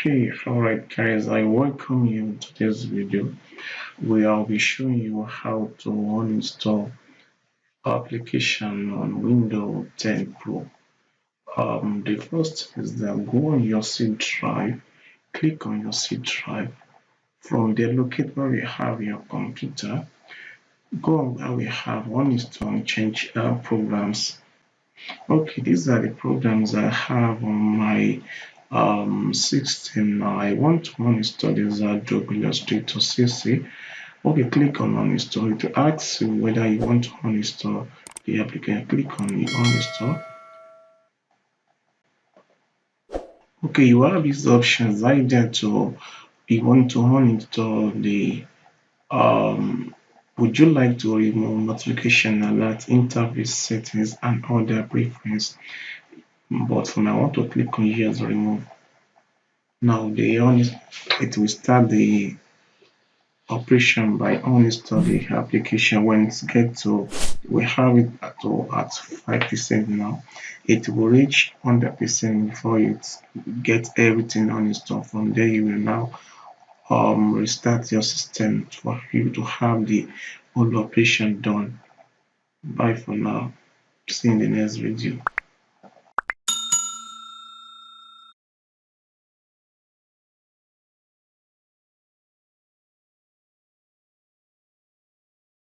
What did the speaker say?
Okay, alright guys, I welcome you to this video where I'll be showing you how to uninstall application on Windows 10 Pro. The first is that go on your C drive, click on your C drive. From there, locate where we have your computer. Go on where we have uninstall and change programs. Okay, these are the programs I have on my system now. I want to uninstall this Adobe Illustrator CC. Okay, click on uninstall. It will ask you whether you want to uninstall the application. Click on the uninstall. Okay, you have these options either to you want to uninstall the would you like to remove notification alert, interface settings, and other preferences? But for now, I want to click on here to remove. Now it will start the operation by uninstall the application. When it gets to we have it at 5% now, it will reach 100% before it gets everything uninstalled. From there you will now restart your system for you to have the whole operation done. Bye for now. See you in the next video.